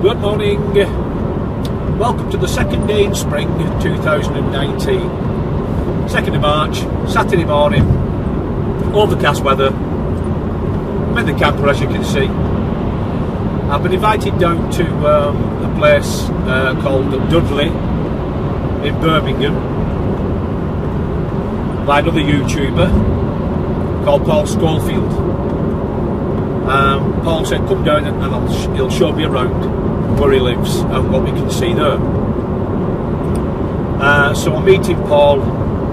Good morning. Welcome to the second day in spring 2019. 2nd of March, Saturday morning. Overcast weather. I'm in the camper, as you can see. I've been invited down to a place called Dudley in Birmingham by another YouTuber called Paul Schofield. Paul said come down and he'll show me around where he lives and what we can see there. So I'm meeting Paul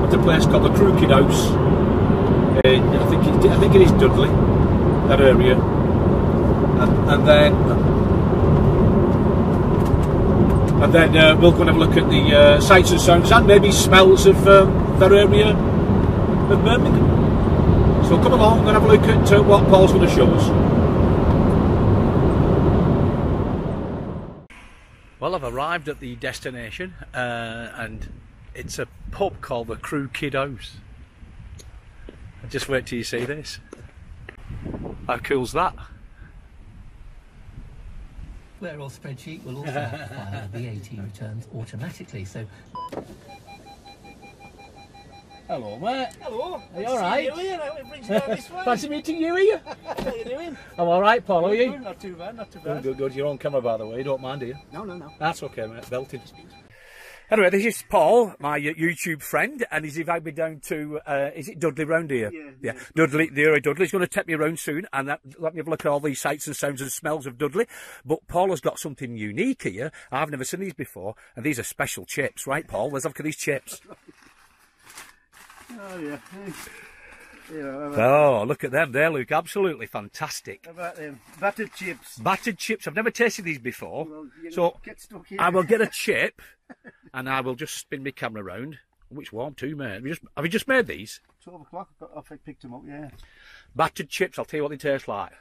at a place called the Crooked House in, I think it is Dudley, that area, and then we'll go and have a look at the sights and sounds and maybe smells of that area of Birmingham. So come along and have a look at what Paul's going to show us. Well, I've arrived at the destination and it's a pub called the Crooked House. Just wait till you see this. How cool's that? Where our spreadsheet will also file VAT returns automatically. So. Hello, mate. Hello. Are you alright? Fancy meeting you here? How are you doing? I'm alright, Paul. How are you? Not too bad, not too bad. Good, good. You're on camera, by the way. You don't mind, do you? No. That's okay, mate. Belted. Anyway, this is Paul, my YouTube friend, and he's invited me down to, is it Dudley round here? Yeah. Dudley, the area of Dudley. He's going to take me around soon and let me have a look at all these sights and sounds and smells of Dudley. But Paul has got something unique here. I've never seen these before, and these are special chips, right, Paul? Let's have a look at these chips. Oh, yeah. Oh, look at them. They look absolutely fantastic. How about them? Battered chips. Battered chips. I've never tasted these before. Well, so get stuck here. I will get a chip and I will just spin my camera round. Which warm too, mate. Have you just made these? 12 o'clock. I picked them up, yeah. Battered chips. I'll tell you what they taste like.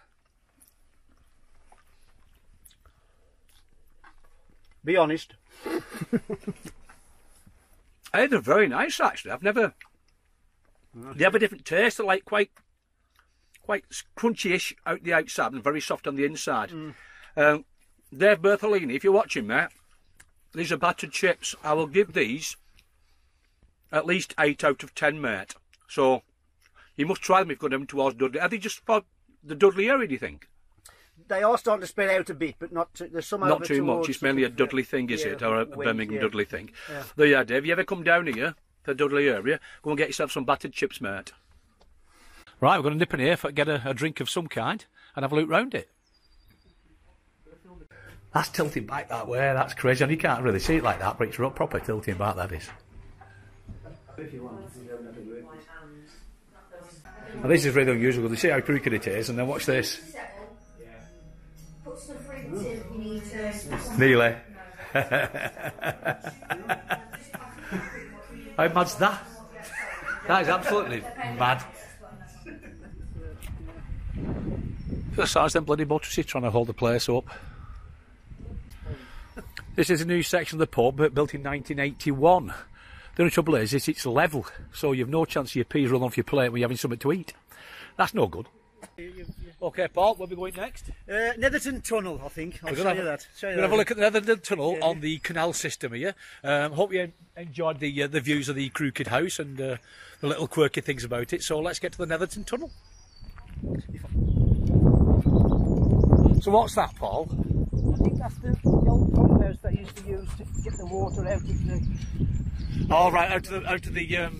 Be honest. Hey, they're very nice, actually. I've never... They have a different taste. They're like quite crunchy-ish out the outside and very soft on the inside. Dave Bertolini, if you're watching, mate, these are battered chips. I will give these at least 8 out of 10, mate. So you must try them if you're going towards Dudley. Are they just for the Dudley area, do you think? They are starting to spread out a bit, but not too, there's some not too much. It's mainly a Dudley thing, is it, or a Birmingham Dudley thing? Yeah. There you are, Dave. You ever come down here, the Dudley area, go and get yourself some battered chips, mate. Right, we're going to nip in here, get a drink of some kind, and have a look round it. That's tilting back that way. That's crazy, and you can't really see it like that, but it's real proper tilting back. That is. And this is really unusual. They see how crooked it is, and then watch this. Nearly. How mad's that? That is absolutely mad. First size them bloody motorists trying to hold the place up. This is a new section of the pub built in 1981. The only trouble is it's level, so you've no chance of your peas rolling off your plate when you're having something to eat. That's no good. Okay, Paul, where are we going next? Netherton Tunnel, I think. I'll show you that. We're going to have a look at the Netherton Tunnel on the canal system here. Hope you enjoyed the views of the Crooked House and the little quirky things about it. So let's get to the Netherton Tunnel. So what's that, Paul? I think that's the old pump house that used to use to get the water out of the... Oh, right, out of the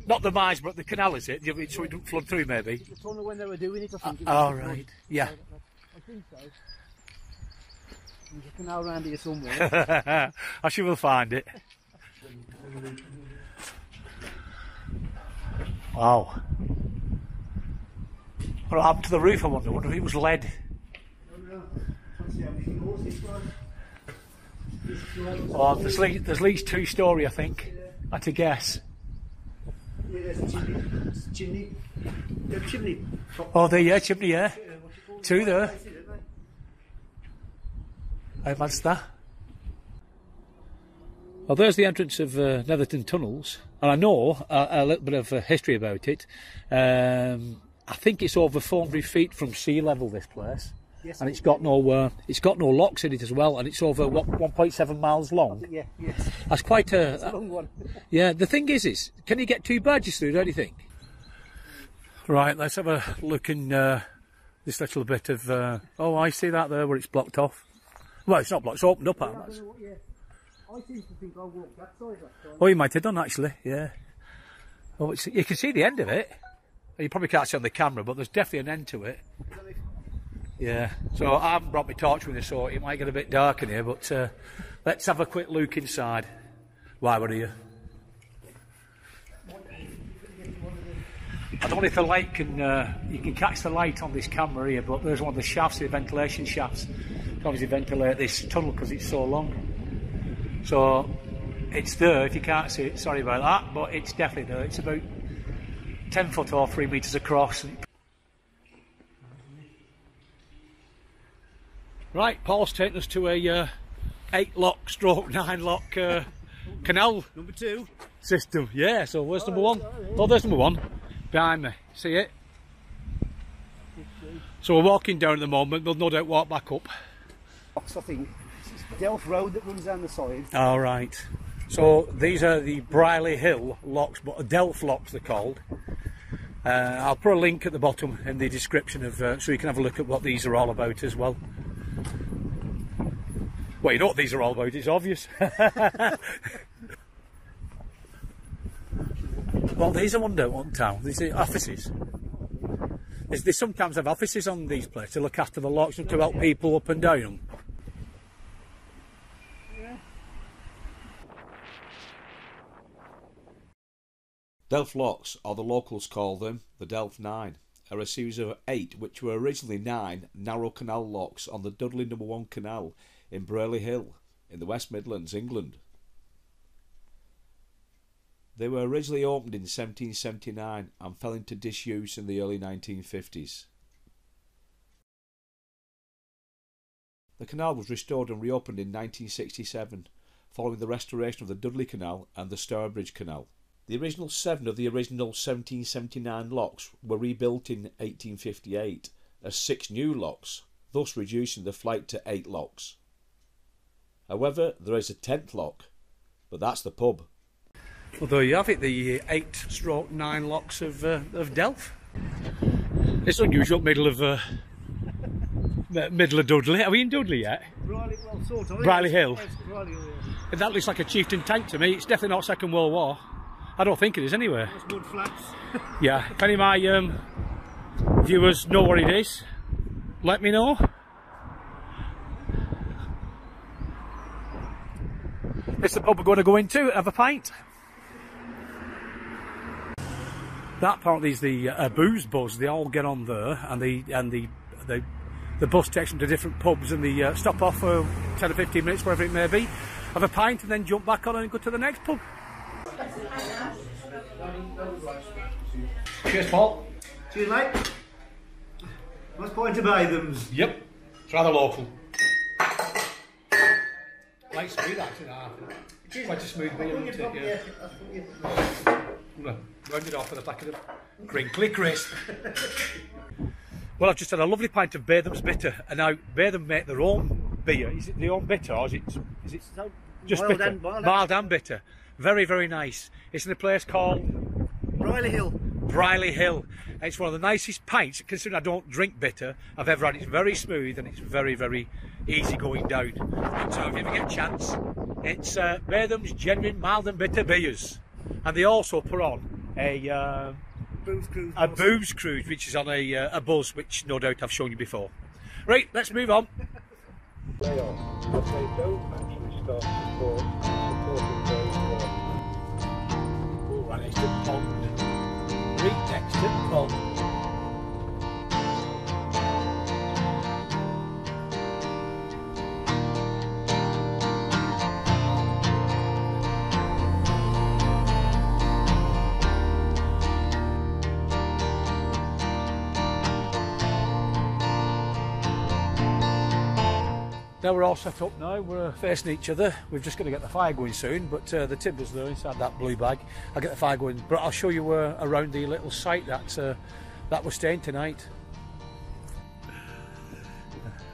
not the mines, but the canal, is it? So it didn't flood through, maybe? The tunnel when they were doing it, I think. Oh, right, yeah. I think so. There's a canal around here somewhere. I sure will find it. Wow. What happened to the roof, I wonder if it was lead. Oh, there's at least 2-storey, I think. I'd to guess. Yeah, there's a chimney. Chimney. Oh, there, yeah, chimney, yeah. 2 there. How bad's that? Well, there's the entrance of Netherton Tunnels, and I know a little bit of history about it. I think it's over 400 feet from sea level, this place. Yes, and it's got no locks in it as well, and it's over what 1.7 miles long. Yeah, yes. That's quite It's a long one. yeah. The thing is, can you get 2 barges through? Don't you think? Right, let's have a look in this little bit of. Oh, I see that there where it's blocked off. Well, it's not blocked; it's opened up. Yeah, I seem to think I walked that side last time. Oh, you might have done actually. Yeah. Oh, you can see the end of it. You probably can't see on the camera, but there's definitely an end to it. Yeah, so I haven't brought my torch with me, so it might get a bit dark in here, but let's have a quick look inside while we're here. I don't know if the light can, you can catch the light on this camera here, but there's one of the shafts, the ventilation shafts. You can obviously ventilate this tunnel because it's so long. So it's there, if you can't see it, sorry about that, but it's definitely there. It's about 10 foot or 3 metres across. Right, Paul's taken us to a 8-lock stroke 9-lock canal Number 2. system. Yeah, so where's number 1? Oh, there's number 1 behind me. See it? So we're walking down at the moment. We'll no doubt walk back up. I think it's Delph Road that runs down the side. All right. So these are the Briley Hill locks, but Delph locks they're called. I'll put a link at the bottom in the description of so you can have a look at what these are all about as well. Well, you know what these are all about, it's obvious. Well, these are one town. These are offices. They sometimes have offices on these places to look after the locks and to help people up and down them. Delph locks, or the locals call them the Delph 9, are a series of 8 which were originally 9 narrow canal locks on the Dudley No. 1 canal in Briley Hill in the West Midlands, England. They were originally opened in 1779 and fell into disuse in the early 1950s. The canal was restored and reopened in 1967 following the restoration of the Dudley Canal and the Stourbridge Canal. The original 7 of the original 1779 locks were rebuilt in 1858 as 6 new locks, thus reducing the flight to 8 locks. However, there is a 10th lock, but that's the pub. Well, there you have it, the 8-9 locks of Delph. It's unusual, middle of Dudley. Are we in Dudley yet? Briley, well, sort of. Briley Hill. Yes, Briley Hill, yeah. That looks like a chieftain tank to me. It's definitely not Second World War. I don't think it is anyway. There's mud flats. Yeah, if any of my viewers know what it is, let me know. It's the pub we're going to go into, have a pint. That apparently is the booze buzz. They all get on there, and the bus takes them to different pubs, and they stop off for 10 or 15 minutes, wherever it may be, have a pint, and then jump back on and go to the next pub. Cheers, Paul. Cheers, mate. What's point to Bathams? Yep, it's rather local. Like smooth actually, it's quite a smooth beer, isn't it? Yeah. Round it off with a packet of crinkly crisp. Well, I've just had a lovely pint of Bathams bitter, and now Batham make their own beer. Is it their own bitter, or is it just mild bitter? Mild Mild and bitter. Very, very nice. It's in a place called Briley Hill. Briley Hill. It's one of the nicest pints, considering I don't drink bitter, I've ever had. It's very smooth and it's very, very easy going down. So if you ever get a chance, it's Batham's genuine mild and bitter beers. And they also put on a booze cruise, which is on a buzz, which no doubt I've shown you before. Right, let's move on. Right next to the pond. Right next to the pond. Now we're all set up now, we're facing each other. We've just got to get the fire going soon, but the timber's there inside that blue bag. I'll get the fire going, but I'll show you around the little site that we're staying tonight.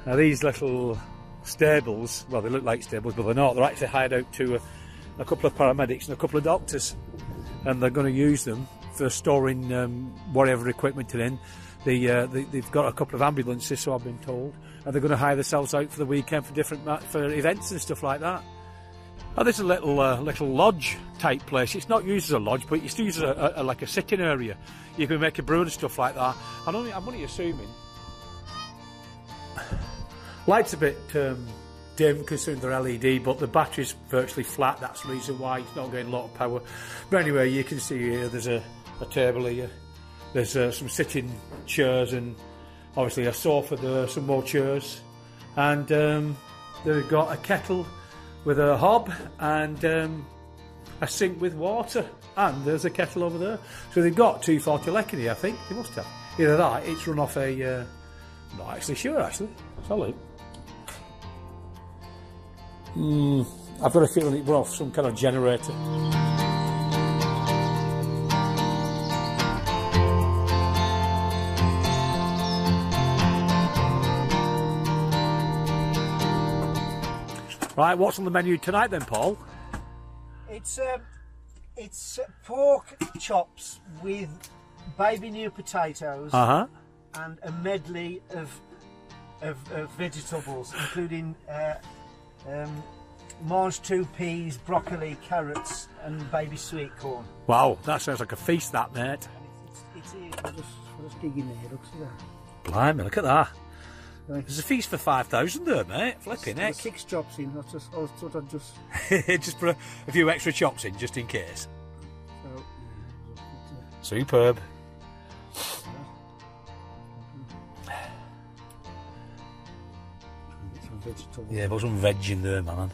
Now these little stables, well, they look like stables, but they're not. They're actually hired out to a couple of paramedics and a couple of doctors, and they're going to use them for storing whatever equipment they're in. They've got a couple of ambulances, so I've been told, and they're going to hire themselves out for the weekend for for events and stuff like that. Oh, there's a little lodge type place. It's not used as a lodge, but it's used as like a sitting area. You can make a brew and stuff like that. I'm only assuming. Light's a bit dim considering they're LED, but the battery's virtually flat. That's the reason why it's not getting a lot of power. But anyway, you can see here there's a table here. There's some sitting chairs and obviously a sofa there, some more chairs. And they've got a kettle with a hob and a sink with water. And there's a kettle over there. So they've got 240 lecken here, I think. They must have. Either that, it's run off a... I'm not actually sure, actually. Salute. I've got a feeling it run off some kind of generator. Right, what's on the menu tonight then, Paul? It's pork chops with baby new potatoes and a medley of vegetables, including mange two peas, broccoli, carrots, and baby sweet corn. Wow, that sounds like a feast, that, mate. It's I'll just dig in there. Look at that. Blimey, look at that. Right. There's a feast for 5,000 there, mate. Flipping heck. 6 chops in. I thought I'd just... just put a few extra chops in, just in case. So, Superb. Yeah, there's some veg in there, man.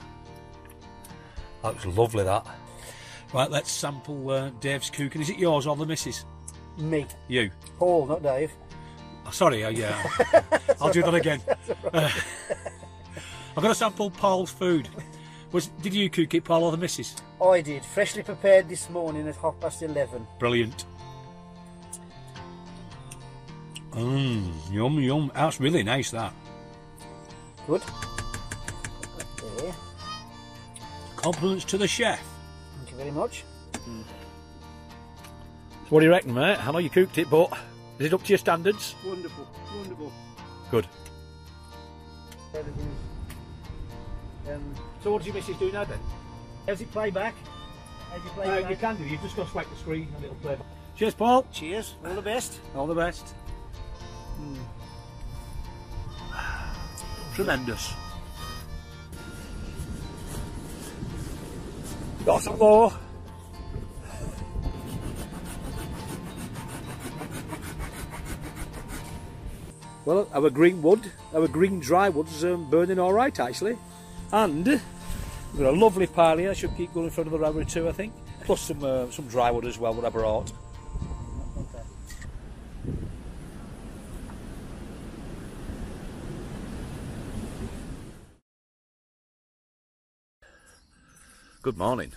That was lovely, that. Right, let's sample Dave's cooking. Is it yours or the missus? Me. You. Paul, not Dave. Oh, sorry, yeah. I'll do that again. I've got to sample Paul's food. Did you cook it, Paul, or the missus? I did. Freshly prepared this morning at 11:30. Brilliant. Yum, yum. That's really nice, that. Good. There. Compliments to the chef. Thank you very much. So what do you reckon, mate? I know you cooked it, but is it up to your standards? Wonderful, wonderful. Good. Everything's... So what does your missus do now then? How's it play back? You can do. You've just got to swipe the screen and it'll play back. Cheers, Paul. Cheers. All the best. All the best. Tremendous. Got some more. Well, our green dry wood's burning all right actually, and we've got a lovely pile here. Should keep going for another hour or two, I think. Plus some dry wood as well, whatever ought. Good morning.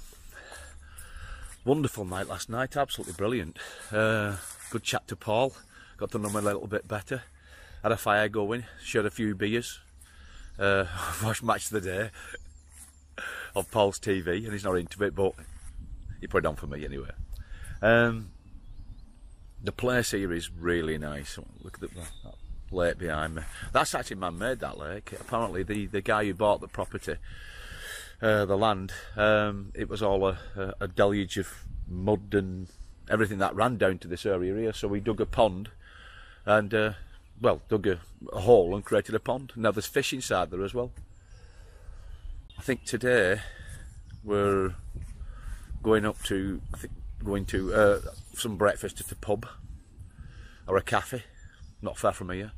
Wonderful night last night, absolutely brilliant. Good chat to Paul, got to know him a little bit better. Had a fire going, shared a few beers, watched Match of the Day of Paul's TV, and he's not into it, but he put it on for me anyway. The place here is really nice. Look at that lake behind me. That's actually man-made, that lake. Apparently the guy who bought the property, the land, it was all a deluge of mud and everything that ran down to this area here, so we dug a pond and dug a hole and created a pond. Now there's fish inside there as well. I think today we're going to some breakfast at a pub or a cafe not far from here,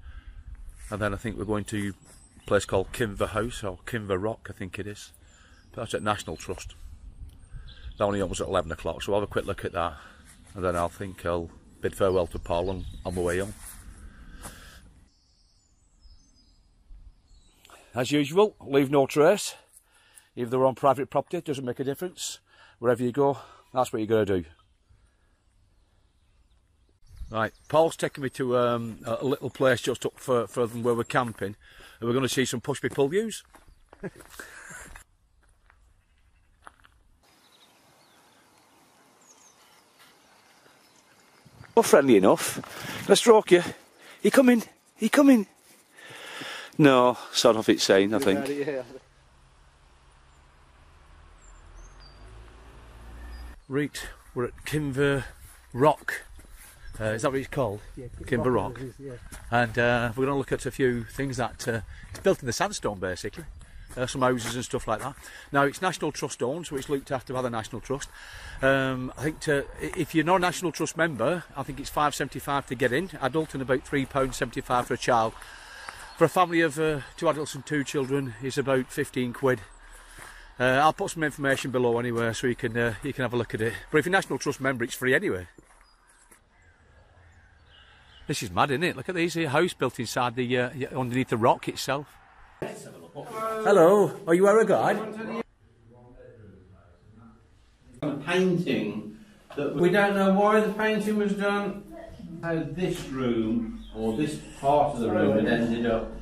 and then I think we're going to a place called Kinver House or Kinver Rock, I think it is. That's at National Trust. That only opens at 11 o'clock, so I'll have a quick look at that, and then I'll bid farewell to Paul and on my way home. As usual, leave no trace. If they're on private property, it doesn't make a difference. Wherever you go, that's what you're going to do. Right, Paul's taking me to a little place just up further than where we're camping. and we're going to see some push me pull views. Well, friendly enough. Can I stroke you? You coming? You coming? No, sort of it's saying, I think. Right, we're at Kinver Rock. Is that what it's called? Yeah, Kinver Rock. Yeah. And we're going to look at a few things that it's built in the sandstone, basically. Some houses and stuff like that. Now, it's National Trust owned, so it's looked after by the National Trust. I think if you're not a National Trust member, I think it's £5.75 to get in, adult, and about £3.75 for a child. For a family of 2 adults and 2 children, it's about 15 quid. I'll put some information below anyway, so you can have a look at it. But if you're a National Trust member, it's free anyway. This is mad, isn't it? Look at these here, house built inside the underneath the rock itself. Hello, are you a guide? A painting that we don't know why the painting was done. How this room or this part of the room had ended up.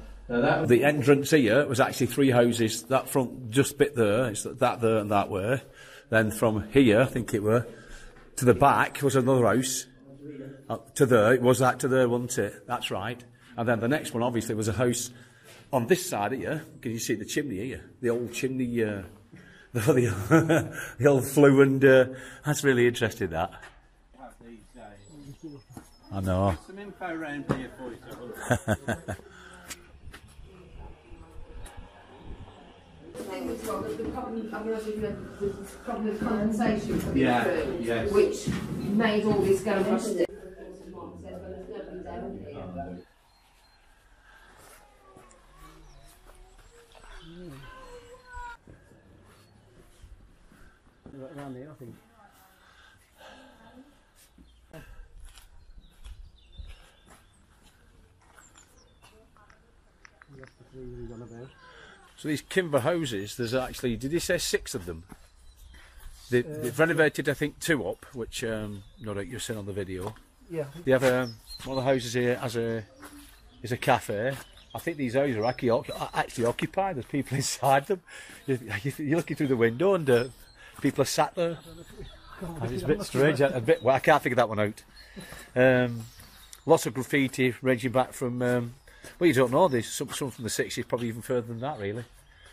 The entrance here was actually 3 houses. That front just bit there, it's that there and that way. Then from here, I think it were, to the back was another house. To there, it was that to there, wasn't it? That's right. And then the next one, obviously, was a house on this side here. Can you see the chimney here? The old chimney, the old flue, and that's really interesting, that. I know. Some info around here for you. The thing was, well, the problem, I mean, the problem of condensation coming through, yes. which made all this go rusty. Around there, I think. So these Kinver houses, there's actually, did he say 6 of them? They've renovated, I think, 2 up, which no doubt you've seen on the video. Yeah. They have one of the houses here is a cafe. I think these houses are actually occupied. There's people inside them. You're looking through the window and people are sat there. It's a bit strange. Well, I can't figure that one out. Lots of graffiti ranging back from. Well, you don't know. There's some from the 60s, probably even further than that, really.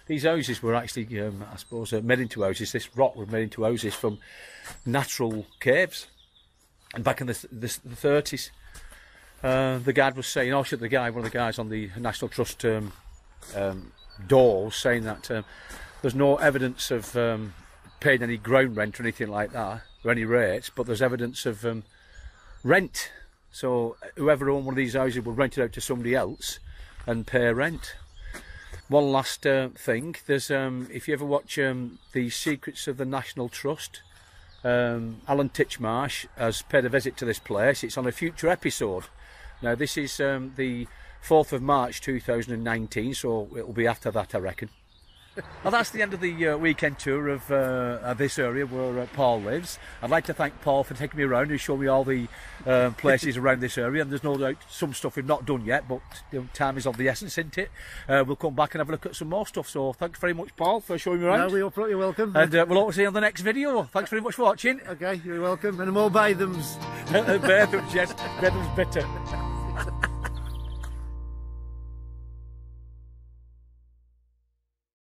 These houses were actually, I suppose, made into houses. This rock was made into houses from natural caves. And back in the 30s, the guide was saying, one of the guys on the National Trust doors, saying that there's no evidence of paying any ground rent or anything like that, or any rates, but there's evidence of rent. So whoever owned one of these houses would rent it out to somebody else and pay rent. One last thing, there's if you ever watch The Secrets of the National Trust, Alan Titchmarsh has paid a visit to this place. It's on a future episode. Now this is the 4th of March 2019, so it'll be after that, I reckon. Well, that's the end of the weekend tour of this area where Paul lives. I'd like to thank Paul for taking me around and showing me all the places around this area. And there's no doubt some stuff we've not done yet, but time is of the essence, isn't it? We'll come back and have a look at some more stuff. So thanks very much, Paul, for showing me around. No, you're welcome. And we'll all see you on the next video. Thanks very much for watching. Okay, you're welcome. And more Bathams. Bathams, yes. Bathams bitter.